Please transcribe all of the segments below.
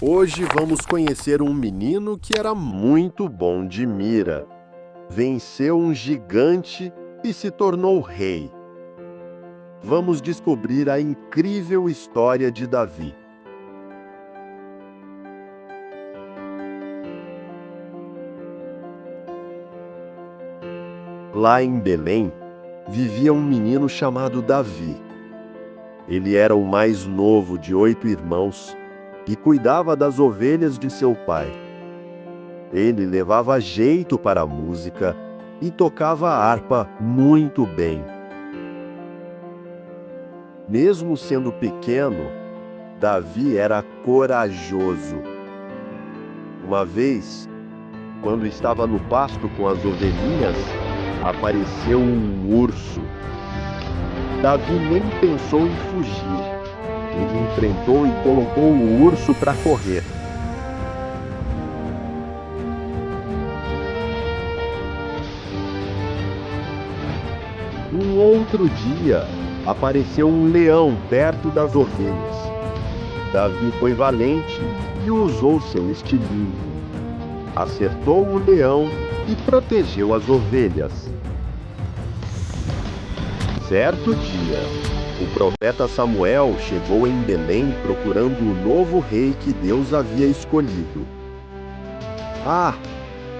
Hoje vamos conhecer um menino que era muito bom de mira. Venceu um gigante e se tornou rei. Vamos descobrir a incrível história de Davi. Lá em Belém, vivia um menino chamado Davi. Ele era o mais novo de 8 irmãos e cuidava das ovelhas de seu pai. Ele levava jeito para a música e tocava a harpa muito bem. Mesmo sendo pequeno, Davi era corajoso. Uma vez, quando estava no pasto com as ovelhinhas, apareceu um urso. Davi nem pensou em fugir. Ele enfrentou e colocou o urso para correr. Um outro dia, apareceu um leão perto das ovelhas. Davi foi valente e usou seu estilingue. Acertou o leão e protegeu as ovelhas. Certo dia, o profeta Samuel chegou em Belém procurando o novo rei que Deus havia escolhido. Ah,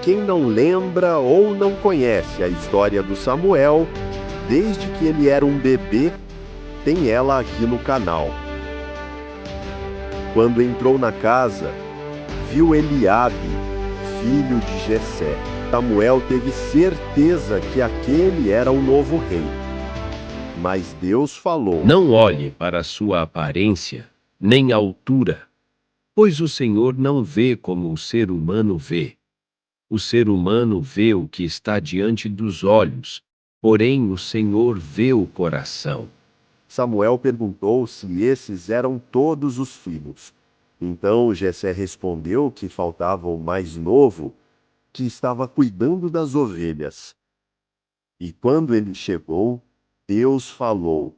quem não lembra ou não conhece a história do Samuel, desde que ele era um bebê, tem ela aqui no canal. Quando entrou na casa, viu Eliabe, filho de Jessé. Samuel teve certeza que aquele era o novo rei. Mas Deus falou: Não olhe para a sua aparência, nem a altura, pois o Senhor não vê como o ser humano vê. O ser humano vê o que está diante dos olhos, porém o Senhor vê o coração. Samuel perguntou se esses eram todos os filhos. Então Jessé respondeu que faltava o mais novo, que estava cuidando das ovelhas. E quando ele chegou, Deus falou: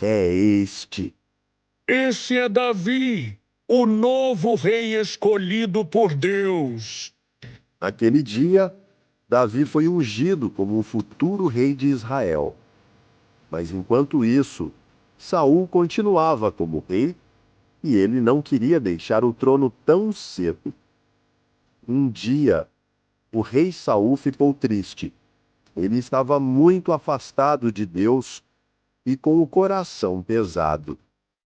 É este. Esse é Davi, o novo rei escolhido por Deus. Naquele dia, Davi foi ungido como o futuro rei de Israel. Mas enquanto isso, Saul continuava como rei e ele não queria deixar o trono tão cedo. Um dia, o rei Saul ficou triste. Ele estava muito afastado de Deus e com o coração pesado.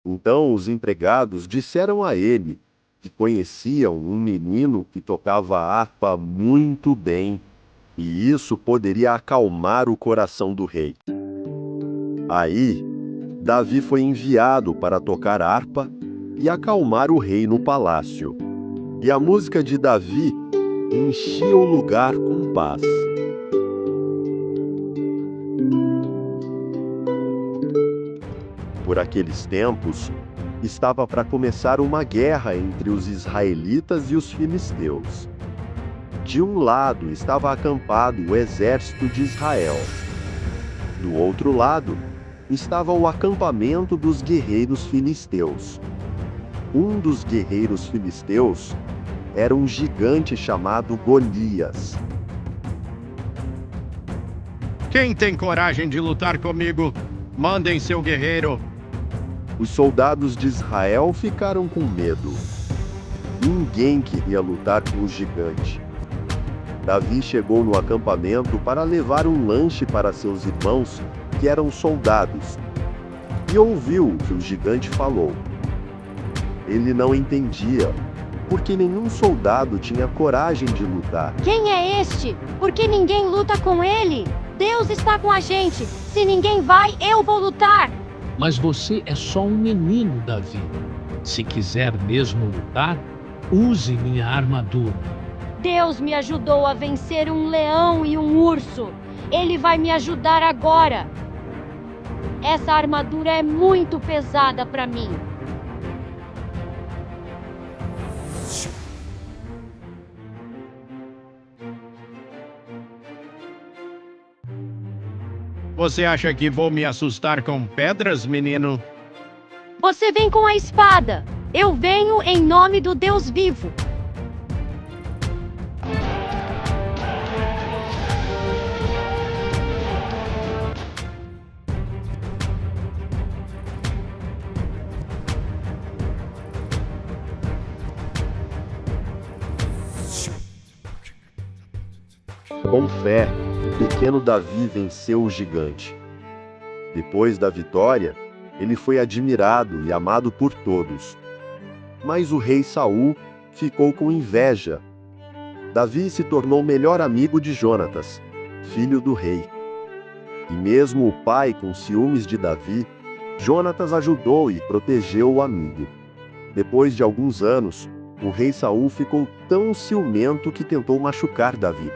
Então os empregados disseram a ele que conheciam um menino que tocava harpa muito bem, e isso poderia acalmar o coração do rei. Aí, Davi foi enviado para tocar harpa e acalmar o rei no palácio. E a música de Davi enchia o lugar com paz. Por aqueles tempos, estava para começar uma guerra entre os israelitas e os filisteus. De um lado estava acampado o exército de Israel. Do outro lado estava o acampamento dos guerreiros filisteus. Um dos guerreiros filisteus era um gigante chamado Golias. Quem tem coragem de lutar comigo? Mandem seu guerreiro. Os soldados de Israel ficaram com medo. Ninguém queria lutar com o gigante. Davi chegou no acampamento para levar um lanche para seus irmãos, que eram soldados, e ouviu o que o gigante falou. Ele não entendia, porque nenhum soldado tinha coragem de lutar. Quem é este? Por que ninguém luta com ele? Deus está com a gente. Se ninguém vai, eu vou lutar. Mas você é só um menino, Davi. Se quiser mesmo lutar, use minha armadura. Deus me ajudou a vencer um leão e um urso. Ele vai me ajudar agora. Essa armadura é muito pesada para mim. Você acha que vou me assustar com pedras, menino? Você vem com a espada. Eu venho em nome do Deus vivo. Com fé, o pequeno Davi venceu o gigante. Depois da vitória, ele foi admirado e amado por todos. Mas o rei Saul ficou com inveja. Davi se tornou o melhor amigo de Jonatas, filho do rei. E mesmo o pai com ciúmes de Davi, Jonatas ajudou e protegeu o amigo. Depois de alguns anos, o rei Saul ficou tão ciumento que tentou machucar Davi.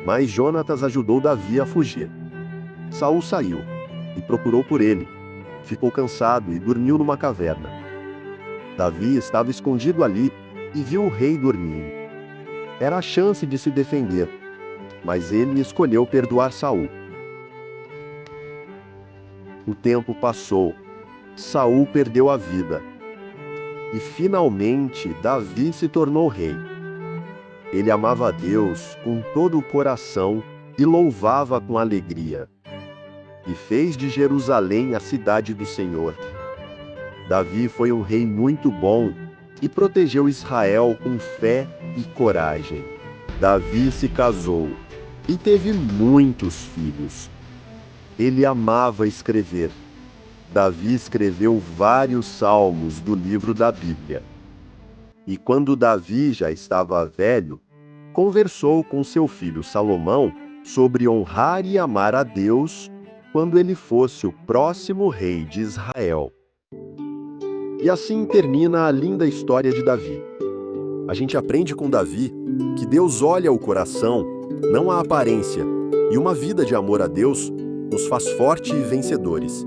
Mas Jonatas ajudou Davi a fugir. Saul saiu e procurou por ele. Ficou cansado e dormiu numa caverna. Davi estava escondido ali e viu o rei dormindo. Era a chance de se defender, mas ele escolheu perdoar Saul. O tempo passou. Saul perdeu a vida. E finalmente Davi se tornou rei. Ele amava a Deus com todo o coração e louvava com alegria. E fez de Jerusalém a cidade do Senhor. Davi foi um rei muito bom e protegeu Israel com fé e coragem. Davi se casou e teve muitos filhos. Ele amava escrever. Davi escreveu vários salmos do livro da Bíblia. E quando Davi já estava velho, conversou com seu filho Salomão sobre honrar e amar a Deus quando ele fosse o próximo rei de Israel. E assim termina a linda história de Davi. A gente aprende com Davi que Deus olha o coração, não a aparência, e uma vida de amor a Deus nos faz fortes e vencedores.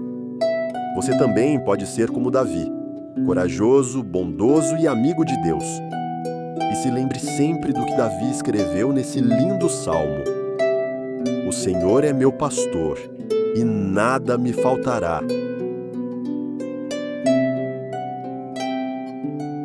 Você também pode ser como Davi, corajoso, bondoso e amigo de Deus. E se lembre sempre do que Davi escreveu nesse lindo salmo. O Senhor é meu pastor, e nada me faltará.